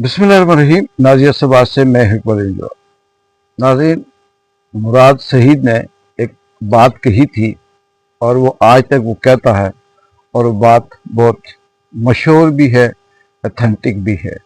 बिस्मिल्लाहिर्रहमानिर्रहीम। नाजिया सबाज से मैं इकबाल इंजॉय। नाज़रीन, मुराद शहीद ने एक बात कही थी और वो आज तक वो कहता है, और वो बात बहुत मशहूर भी है, ऑथेंटिक भी है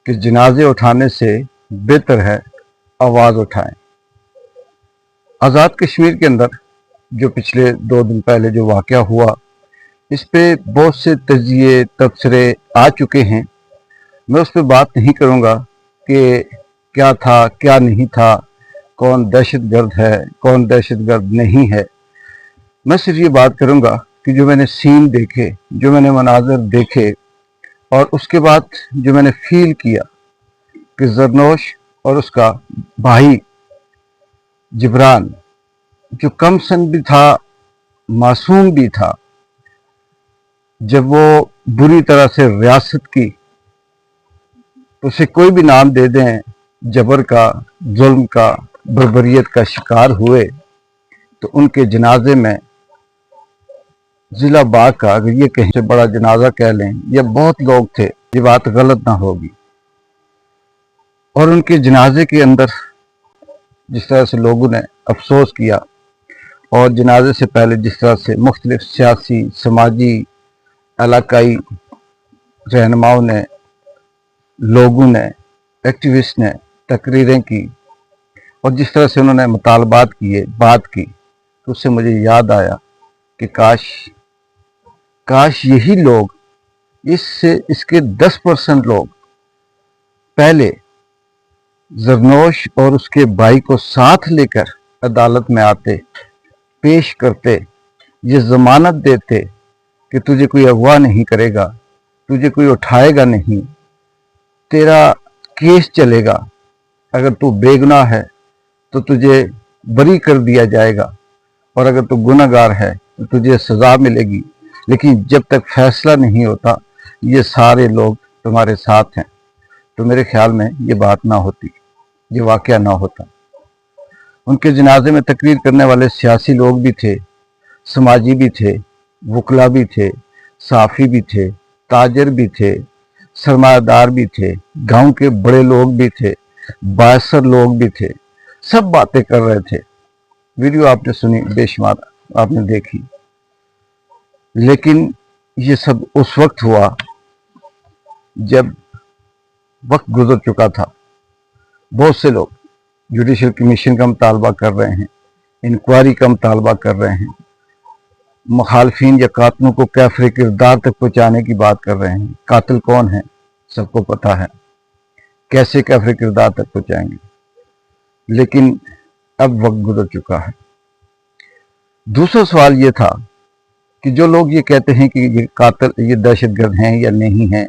कि जनाजे उठाने से बेहतर है आवाज़ उठाएं। आज़ाद कश्मीर के अंदर जो पिछले 2 दिन पहले जो वाक़या हुआ, इस पे बहुत से तजिए तबसरे आ चुके हैं। मैं उस पर बात नहीं करूँगा कि क्या था क्या नहीं था, कौन दहशतगर्द है कौन दहशतगर्द नहीं है। मैं सिर्फ ये बात करूँगा कि जो मैंने सीन देखे, जो मैंने मनाज़र देखे, और उसके बाद जो मैंने फील किया कि जरनोश और उसका भाई जिब्रान, जो कम सन भी था, मासूम भी था, जब वो बुरी तरह से रियासत की, उसे कोई भी नाम दे दें, जबर का, जुल्म का, बर्बरियत का शिकार हुए, तो उनके जनाजे में ज़िला बाग का, अगर ये कहीं से बड़ा जनाजा कह लें, या बहुत लोग थे, ये बात गलत ना होगी। और उनके जनाजे के अंदर जिस तरह से लोगों ने अफसोस किया, और जनाजे से पहले जिस तरह से मुख्तलिफ सियासी, समाजी, इलाकाई रहनुमाओं ने, लोगों ने, एक्टिविस्ट ने तकरीरें की, और जिस तरह से उन्होंने मुतालबात किए, बात की, तो उससे मुझे याद आया कि काश यही लोग, इसके 10% लोग पहले जरनोश और उसके भाई को साथ लेकर अदालत में आते, पेश करते, ये जमानत देते कि तुझे कोई अगवा नहीं करेगा, तुझे कोई उठाएगा नहीं, तेरा केस चलेगा, अगर तू बेगुनाह है तो तुझे बरी कर दिया जाएगा, और अगर तू गुनहगार है तो तुझे सज़ा मिलेगी, लेकिन जब तक फैसला नहीं होता ये सारे लोग तुम्हारे साथ हैं, तो मेरे ख्याल में ये बात ना होती, ये वाक़या ना होता। उनके जनाजे में तकरीर करने वाले सियासी लोग भी थे, समाजी भी थे, वकला भी थे, साफ़ी भी थे, ताजर भी थे, सरमायादार भी थे, गांव के बड़े लोग भी थे, बासर लोग भी थे, सब बातें कर रहे थे। वीडियो आपने सुनी, बेशुमार आपने देखी, लेकिन ये सब उस वक्त हुआ जब वक्त गुजर चुका था। बहुत से लोग जुडिशल कमीशन का मुतालबा कर रहे हैं, इंक्वायरी का मुतालबा कर रहे हैं, मुखालफिन या कातिलों को कैफरे किरदार तक पहुँचाने की बात कर रहे हैं। कातिल कौन है सबको पता है, कैसे कैफरे किरदार तक पहुँचाएंगे, लेकिन अब वक्त गुजर चुका है। दूसरा सवाल ये था कि जो लोग ये कहते हैं कि ये कातिल, ये दहशतगर्द हैं या नहीं हैं,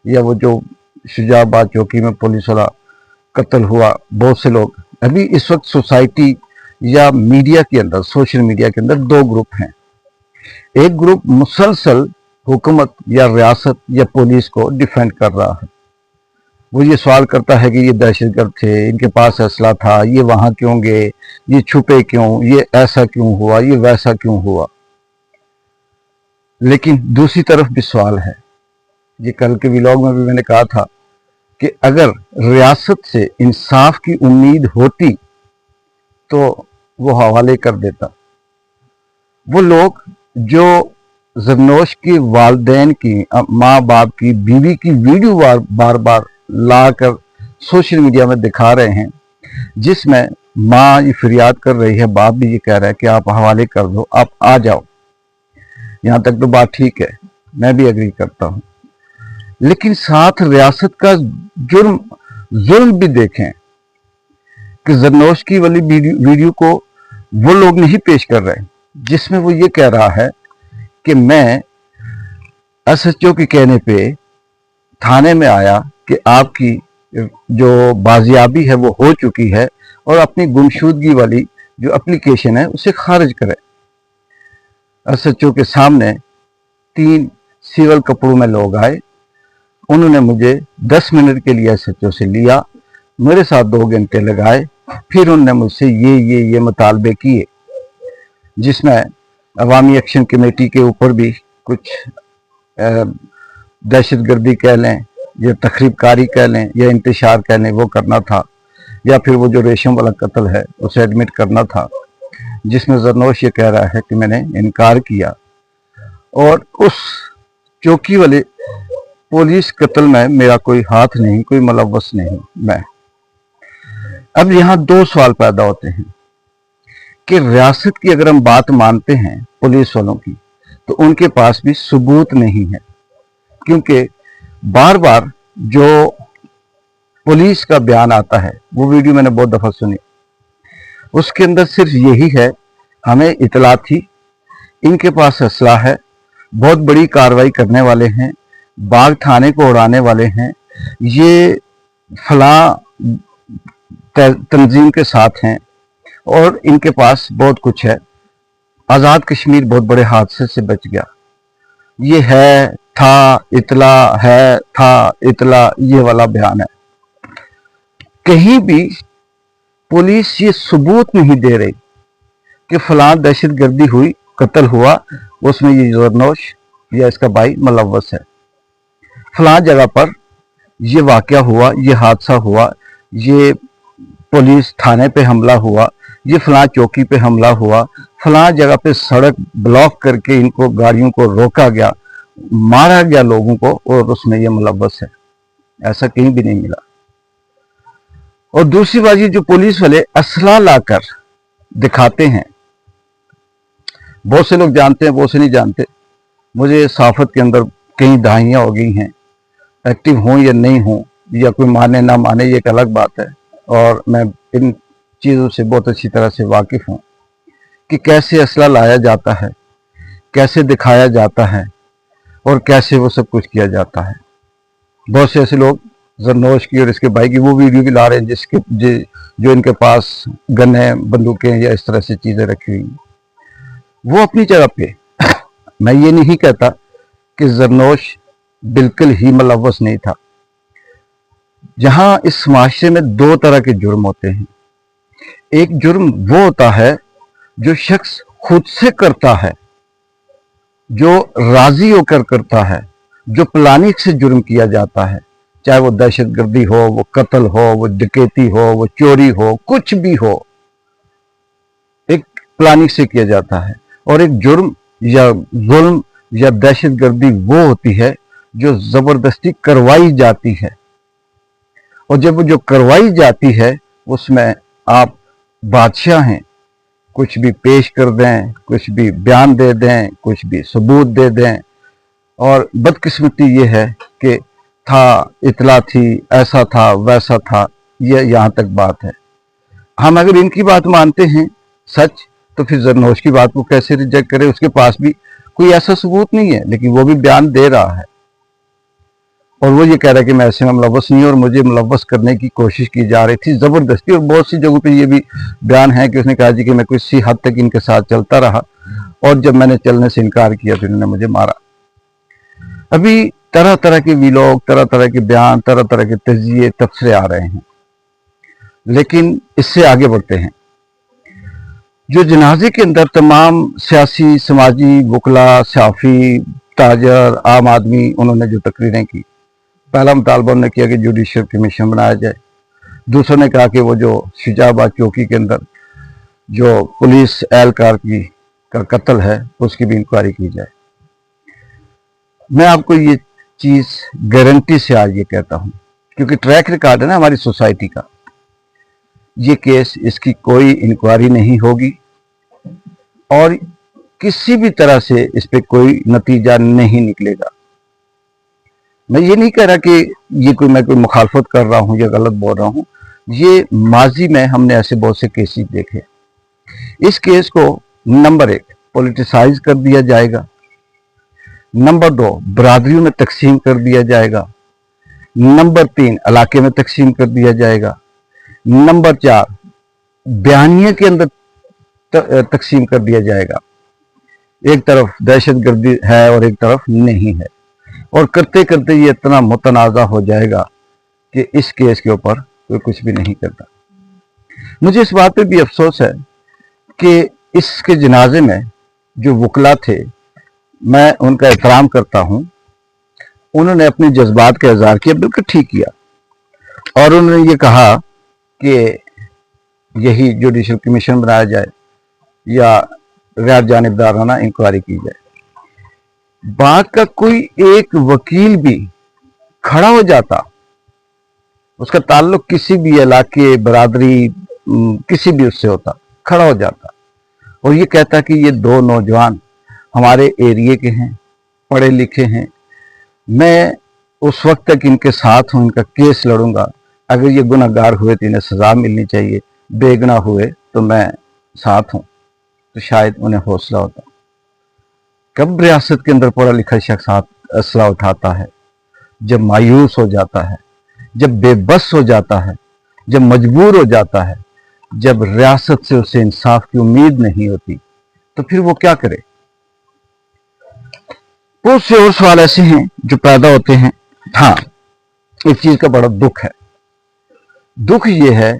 या वो जो शुजाबाद चौकी में पुलिस वाला कत्ल हुआ, बहुत से लोग, अभी इस वक्त सोसाइटी या मीडिया के अंदर, सोशल मीडिया के अंदर 2 ग्रुप हैं। एक ग्रुप मुसलसल हुकूमत या रियासत या पुलिस को डिफेंड कर रहा है। वो ये सवाल करता है कि ये दहशतगर्द थे, इनके पास असला था, ये वहाँ क्यों गए, ये छुपे क्यों, ये ऐसा क्यों हुआ, ये वैसा क्यों हुआ। लेकिन दूसरी तरफ भी सवाल है, ये कल के व्लॉग में भी मैंने कहा था कि अगर रियासत से इंसाफ की उम्मीद होती तो वो हवाले कर देता। वो लोग जो जरनोश के वालदैन की, माँ बाप की, बीवी की वीडियो बार बार ला कर सोशल मीडिया में दिखा रहे हैं, जिसमें माँ ये फरियाद कर रही है, बाप भी ये कह रहा है कि आप हवाले कर दो, आप आ जाओ, यहाँ तक तो बात ठीक है, मैं भी एग्री करता हूँ। लेकिन साथ रियासत का जुर्म भी देखें कि जरनोश की वाली वीडियो को वो लोग नहीं पेश कर रहे, जिसमें वो ये कह रहा है कि मैं SHO के कहने पे थाने में आया कि आपकी जो बाजियाबी है वो हो चुकी है, और अपनी गुमशुदगी वाली जो एप्लीकेशन है उसे खारिज करें। SHO के सामने 3 सिविल कपड़ों में लोग आए, उन्होंने मुझे 10 मिनट के लिए SHO से लिया, मेरे साथ 2 घंटे लगाए, फिर उन्होंने मुझसे ये मुतालबे किए, जिसमें अवामी एक्शन कमेटी के ऊपर भी कुछ दहशतगर्दी कह लें या तकरीबकारी कह लें या इंतशार कह लें वो करना था, या फिर वो जो रेशम वाला कत्ल है उसे एडमिट करना था, जिसमें जरनोश ये कह रहा है कि मैंने इनकार किया और उस चौकी वाले पुलिस कत्ल में मेरा कोई हाथ नहीं, कोई मुलव्वस नहीं मैं। अब यहाँ दो सवाल पैदा होते हैं कि रियासत की अगर हम बात मानते हैं पुलिस वालों की, तो उनके पास भी सबूत नहीं है, क्योंकि बार बार जो पुलिस का बयान आता है, वो वीडियो मैंने बहुत दफा सुनी, उसके अंदर सिर्फ यही है, हमें इतला थी, इनके पास असला है, बहुत बड़ी कार्रवाई करने वाले हैं, बाग थाने को उड़ाने वाले हैं, ये फलां तंजीम के साथ हैं और इनके पास बहुत कुछ है, आज़ाद कश्मीर बहुत बड़े हादसे से बच गया। ये है, था, इतला है, था, इतला, ये वाला बयान है। कहीं भी पुलिस ये सबूत नहीं दे रही कि फलां दहशतगर्दी हुई, कत्ल हुआ, उसमें ये जरनोश या इसका भाई मुलव्वस है, फलां जगह पर ये वाकया हुआ, ये हादसा हुआ, ये पुलिस थाने पे हमला हुआ, ये फलां चौकी पे हमला हुआ, फलां जगह पे सड़क ब्लॉक करके इनको गाड़ियों को रोका गया, मारा गया लोगों को, और उसमें ये मुलव्वस है। ऐसा कहीं भी नहीं मिला। और दूसरी बात, ये जो पुलिस वाले असला लाकर दिखाते हैं, बहुत से लोग जानते हैं, बहुत से नहीं जानते। मुझे सहाफत के अंदर कई दहाइयाँ हो गई हैं, एक्टिव हूँ या नहीं हूँ, या कोई माने ना माने ये एक अलग बात है, और मैं इन चीज़ों से बहुत अच्छी तरह से वाकिफ़ हूँ कि कैसे असला लाया जाता है, कैसे दिखाया जाता है और कैसे वो सब कुछ किया जाता है। बहुत से ऐसे लोग जरनोश की और इसके भाई की वो वीडियो भी ला रहे हैं जो इनके पास गन है, बंदूकें या इस तरह से चीज़ें रखी हुई। वो अपनी जगह पे मैं ये नहीं कहता कि जरनोश बिल्कुल ही मुलव्वस नहीं था। जहां इस माशरे में दो तरह के जुर्म होते हैं। एक जुर्म वो होता है जो शख्स खुद से करता है, जो राजी होकर करता है, जो प्लानिंग से जुर्म किया जाता है, चाहे वो दहशतगर्दी हो, वो कत्ल हो, वो डकैती हो, वो चोरी हो, कुछ भी हो, एक प्लानिंग से किया जाता है। और एक जुर्म या जुल्म या दहशतगर्दी वो होती है जो जबरदस्ती करवाई जाती है, और जब वो जो करवाई जाती है उसमें आप बादशाह हैं, कुछ भी पेश कर दें, कुछ भी बयान दे दें, कुछ भी सबूत दे दें। और बदकिस्मती ये है कि था, इतला थी, ऐसा था, वैसा था, ये यहाँ तक बात है। हम अगर इनकी बात मानते हैं सच, तो फिर जरनोश की बात को कैसे रिजेक्ट करें? उसके पास भी कोई ऐसा सबूत नहीं है, लेकिन वो भी बयान दे रहा है, और वो ये कह रहा है कि मैं ऐसे में मुलव्वस नहीं हूं और मुझे मुलव्वस करने की कोशिश की जा रही थी ज़बरदस्ती। और बहुत सी जगहों पे ये भी बयान है कि उसने कहा जी कि मैं किसी हद तक इनके साथ चलता रहा, और जब मैंने चलने से इनकार किया तो इन्होंने मुझे मारा। अभी तरह तरह के वीलॉग, तरह तरह के बयान, तरह तरह के तजिए, तबसरे आ रहे हैं, लेकिन इससे आगे बढ़ते हैं। जो जनाजे के अंदर तमाम सियासी, समाजी, वकला, सहाफ़ी, ताजर, आम आदमी, उन्होंने जो तकरीरें की, पहला मुतालबा उन्होंने किया कि जुडिशल कमीशन बनाया जाए। दूसरों ने कहा कि वो जो शुजाबाद चौकी के अंदर जो पुलिस एहलकार का कत्ल है उसकी भी इंक्वायरी की जाए। मैं आपको ये चीज़ गारंटी से आज ये कहता हूँ, क्योंकि ट्रैक रिकॉर्ड है ना हमारी सोसाइटी का, ये केस, इसकी कोई इंक्वायरी नहीं होगी और किसी भी तरह से इस पे कोई नतीजा नहीं निकलेगा। मैं ये नहीं कह रहा कि ये मैं कोई मुखालफत कर रहा हूँ या गलत बोल रहा हूँ, ये माजी में हमने ऐसे बहुत से केसेस देखे। इस केस को नंबर 1 पॉलिटिसाइज कर दिया जाएगा, नंबर 2 बरादरियों में तकसीम कर दिया जाएगा, नंबर 3 इलाके में तकसीम कर दिया जाएगा, नंबर 4 बयानिए के अंदर तकसीम कर दिया जाएगा। एक तरफ दहशतगर्दी है और एक तरफ नहीं है, और करते करते ये इतना मुतनाज़ा हो जाएगा कि इस केस के ऊपर कोई कुछ भी नहीं करता। मुझे इस बात पे भी अफसोस है कि इसके जनाजे में जो वकला थे, मैं उनका एहतराम करता हूँ, उन्होंने अपने जज्बात का इजहार किया, बिल्कुल ठीक किया, और उन्होंने ये कहा कि यही जुडिशल कमीशन बनाया जाए या गैर जानिबदाराना इंक्वायरी की जाए। बात का कोई एक वकील भी खड़ा हो जाता, उसका ताल्लुक किसी भी इलाके, बरादरी, किसी भी उससे होता, खड़ा हो जाता और ये कहता कि ये दो नौजवान हमारे एरिए के हैं, पढ़े लिखे हैं, मैं उस वक्त तक इनके साथ हूं, इनका केस लड़ूंगा, अगर ये गुनहगार हुए तो इन्हें सजा मिलनी चाहिए, बेगुनाह हुए तो मैं साथ हूं, तो शायद उन्हें हौसला होता। कब रियासत के अंदर पढ़ा लिखा शख्स असला उठाता है? जब मायूस हो जाता है, जब बेबस हो जाता है, जब मजबूर हो जाता है, जब रियासत से उसे इंसाफ की उम्मीद नहीं होती, तो फिर वो क्या करे? बहुत से और सवाल ऐसे हैं जो पैदा होते हैं। हाँ, इस चीज का बड़ा दुख है। दुख ये है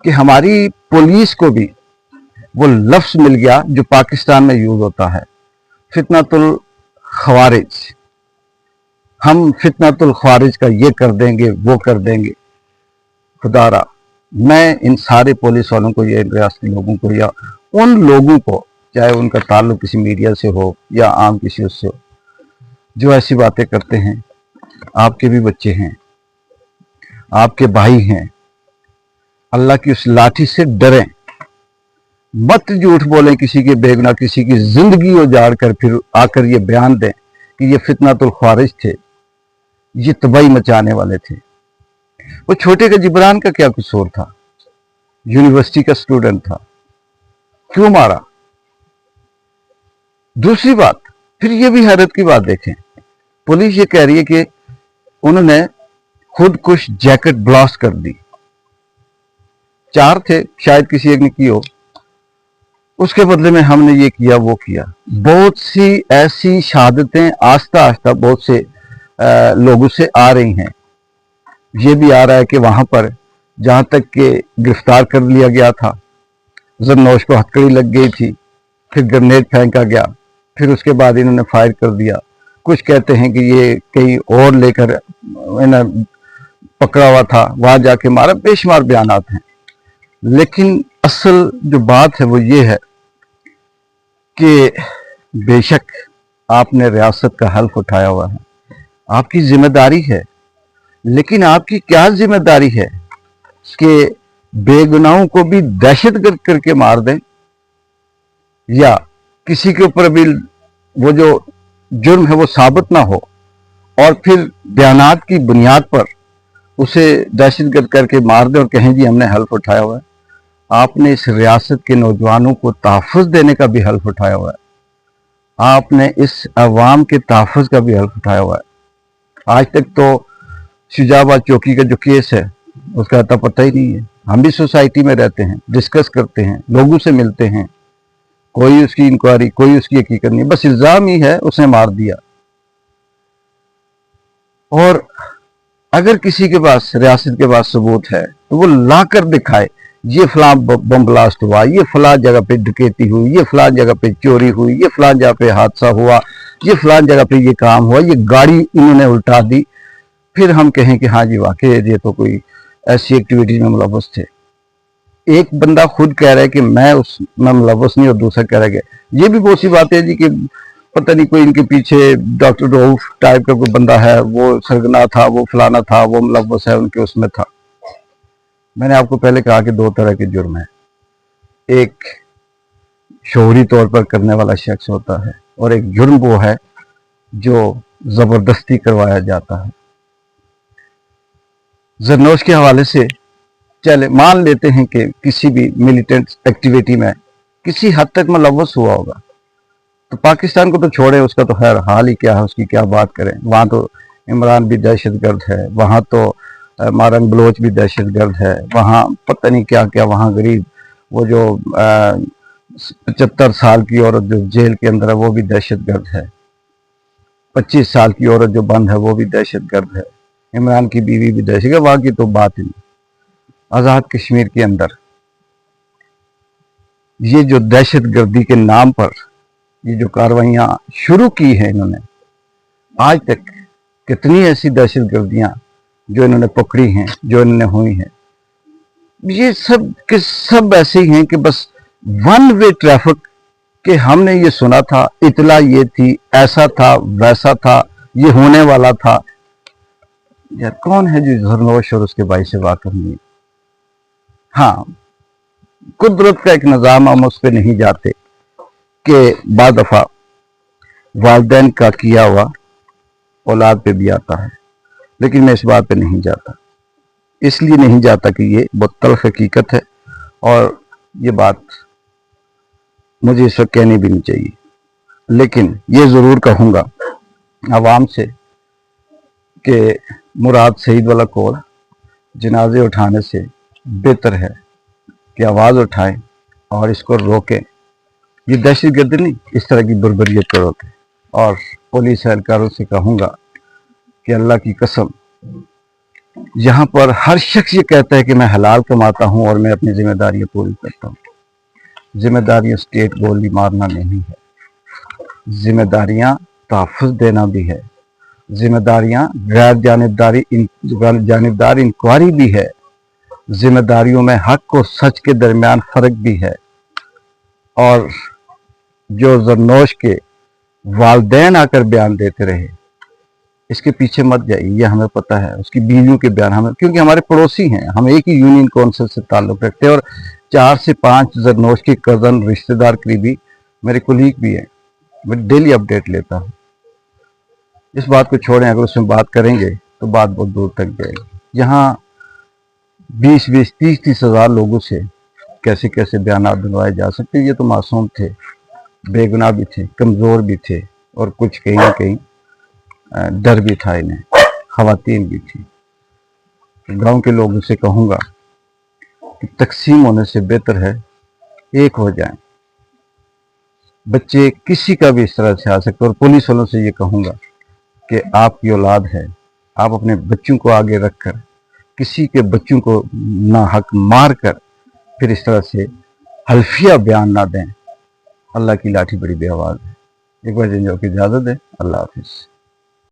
कि हमारी पुलिस को भी वो लफ्ज मिल गया जो पाकिस्तान में यूज होता है, फितनतुल खवारिज। हम फितनतुल खवारिज का ये कर देंगे, वो कर देंगे। खुदारा, मैं इन सारे पुलिस वालों को या रियासती लोगों को या उन लोगों को, चाहे उनका ताल्लुक किसी मीडिया से हो या आम किसी उससे हो, जो ऐसी बातें करते हैं, आपके भी बच्चे हैं, आपके भाई हैं, अल्लाह की उस लाठी से डरें, मत झूठ बोलें किसी के बेगुनाह, किसी की जिंदगी उजाड़ कर फिर आकर ये बयान दें कि ये फितनतुल ख्वारिज थे, ये तबाही मचाने वाले थे। वो छोटे का जिब्रान का क्या कसूर था? यूनिवर्सिटी का स्टूडेंट था, क्यों मारा? दूसरी बात, फिर ये भी हैरत की बात देखें, पुलिस ये कह रही है कि उन्होंने खुद कुछ जैकेट ब्लास्ट कर दी। 4 थे, शायद किसी एक ने की हो, उसके बदले में हमने ये किया, वो किया। बहुत सी ऐसी शहादतें आस्ता आस्ता बहुत से लोगों से आ रही हैं। ये भी आ रहा है कि वहां पर जहां तक के गिरफ्तार कर लिया गया था, जरनौश को हथकड़ी लग गई थी, फिर ग्रेनेड फेंका गया, फिर उसके बाद इन्होंने फायर कर दिया। कुछ कहते हैं कि ये कहीं और लेकर इन्हें पकड़ा हुआ था, वहां जाके मारा, बेशुमार बयानात हैं। लेकिन असल जो बात है वो ये है कि बेशक आपने रियासत का हल्फ उठाया हुआ है, आपकी जिम्मेदारी है, लेकिन आपकी क्या जिम्मेदारी है कि बेगुनाहों को भी दहशतगर्द करके मार दें, या किसी के ऊपर भी वो जो जुर्म है वो साबित ना हो और फिर बयानात की बुनियाद पर उसे दहशतगर्द करके मार दें और कहें जी हमने हल्फ उठाया हुआ है। आपने इस रियासत के नौजवानों को तहफ़्फ़ुज़ देने का भी हल्फ उठाया हुआ है, आपने इस अवाम के तहफ़्फ़ुज़ का भी हल्फ उठाया हुआ है। आज तक तो शुजाबाद चौकी का जो केस है उसका अता पता ही नहीं है। हम भी सोसाइटी में रहते हैं, डिस्कस करते हैं, लोगों से मिलते हैं, कोई उसकी इंक्वायरी, कोई उसकी हकीकत नहीं, बस इल्ज़ाम ही है उसने मार दिया। और अगर किसी के पास, रियासत के पास सबूत है तो वो ला कर दिखाए, ये फलां बम ब्लास्ट हुआ, ये फलां जगह पे डकैती हुई, ये फलां जगह पे चोरी हुई, ये फलां जगह पे हादसा हुआ, ये फलां जगह पे ये काम हुआ, ये गाड़ी इन्होंने उल्टा दी, फिर हम कहें कि हाँ जी वाकई ये तो कोई ऐसी एक्टिविटीज में मुलव्वस थे। एक बंदा खुद कह रहा है कि मैं उसमें मुलव्वस नहीं और दूसरा कह रहा है। ये भी बहुत सी बात है जी कि पता नहीं कोई इनके पीछे डॉक्टर रऊफ टाइप का कोई बंदा है, वो सरगना था, वो फलाना था, वो मुलव्वस है, उनके उसमें था। मैंने आपको पहले कहा कि 2 तरह के जुर्म है, एक शोहरी तौर पर करने वाला शख्स होता है और एक जुर्म वो है जो जबरदस्ती करवाया जाता है। जरनौश के हवाले से चले मान लेते हैं कि किसी भी मिलिटेंट एक्टिविटी में किसी हद तक मुलव्वस हुआ होगा, तो पाकिस्तान को तो छोड़े, उसका तो खैर हाल ही क्या है, उसकी क्या बात करें। वहाँ तो इमरान भी दहशतगर्द है, वहाँ तो मारंग बलोच भी दहशतगर्द है, वहाँ पता नहीं क्या क्या, वहाँ गरीब वो जो 75 साल की औरत जो जेल के अंदर है वो भी दहशतगर्द है, 25 साल की औरत जो बंद है वो भी दहशतगर्द है, इमरान की बीवी भी दहशतगर्द। वहाँ की तो बात ही नहीं। आज़ाद कश्मीर के अंदर ये जो दहशतगर्दी के नाम पर ये जो कार्रवाइयाँ शुरू की हैं इन्होंने, आज तक कितनी ऐसी दहशत गर्दियाँ जो इन्होंने पकड़ी हैं, जो इन्होंने हुई हैं, ये सब के सब ऐसे ही हैं कि बस वन वे ट्रैफिक कि हमने ये सुना था, इतला ये थी, ऐसा था, वैसा था, ये होने वाला था। यार कौन है जो धरनोश और उसके भाई से वाकिफ नहीं है? हाँ, कुदरत का एक निज़ाम, हम उस पर नहीं जाते कि बाद दफ़ा वालिदैन का किया हुआ औलाद पे भी आता है, लेकिन मैं इस बात पे नहीं जाता। इसलिए नहीं जाता कि ये बहुत तल्ख़ हकीकत है और ये बात मुझे इस वक्त कहनी भी नहीं चाहिए, लेकिन ये ज़रूर कहूँगा आवाम से कि मुराद सईद वाला कौल जनाजे उठाने से बेहतर है कि आवाज़ उठाएं और इसको रोकें। ये दहशत गर्दी नहीं, इस तरह की बर्बरियत को रोकें। और पुलिस एहलकारों से कहूँगा कि अल्लाह की कसम, यहाँ पर हर शख्स ये कहता है कि मैं हलाल कमाता हूँ और मैं अपनी जिम्मेदारियाँ पूरी करता हूँ। जिम्मेदारियाँ स्टेट गोली मारना नहीं है, जिम्मेदारियाँ तहफ़्फ़ुज़ देना भी है, जिम्मेदारियाँ गैर जानिबदार इंक्वायरी भी है, जिम्मेदारियों में हक और सच के दरमियान फ़र्क भी है। और जो जरनोश के वालिदैन आकर बयान देते रहे, इसके पीछे मत जाइए, ये हमें पता है। उसकी बीवियों के बयान हमें, क्योंकि हमारे पड़ोसी हैं, हम एक ही यूनियन काउंसिल से ताल्लुक़ रखते हैं और 4 से 5 जरनोश के कज़न, रिश्तेदार, करीबी मेरे कुलीग भी हैं। मैं डेली अपडेट लेता हूँ। इस बात को छोड़ें, अगर उसमें बात करेंगे तो बात बहुत दूर तक जाएगी। यहाँ 20-20, 30-30 हज़ार लोगों से कैसे कैसे बयान बनवाए जा सकते हैं। ये तो मासूम थे, बेगुनाह भी थे, कमज़ोर भी थे और कुछ कहीं ना कहीं डर भी था इन्हें, ख़वातीन भी थी। गांव के लोगों से कहूँगा कि तकसीम होने से बेहतर है एक हो जाएं। बच्चे किसी का भी इस तरह से आ सकते। और पुलिस वालों से ये कहूँगा कि आपकी औलाद है, आप अपने बच्चों को आगे रखकर किसी के बच्चों को ना हक मार कर फिर इस तरह से हल्फिया बयान ना दें। अल्लाह की लाठी बड़ी बेआवाज़ है। एक बार जिन की इजाज़त है। अल्लाह हाफिज़।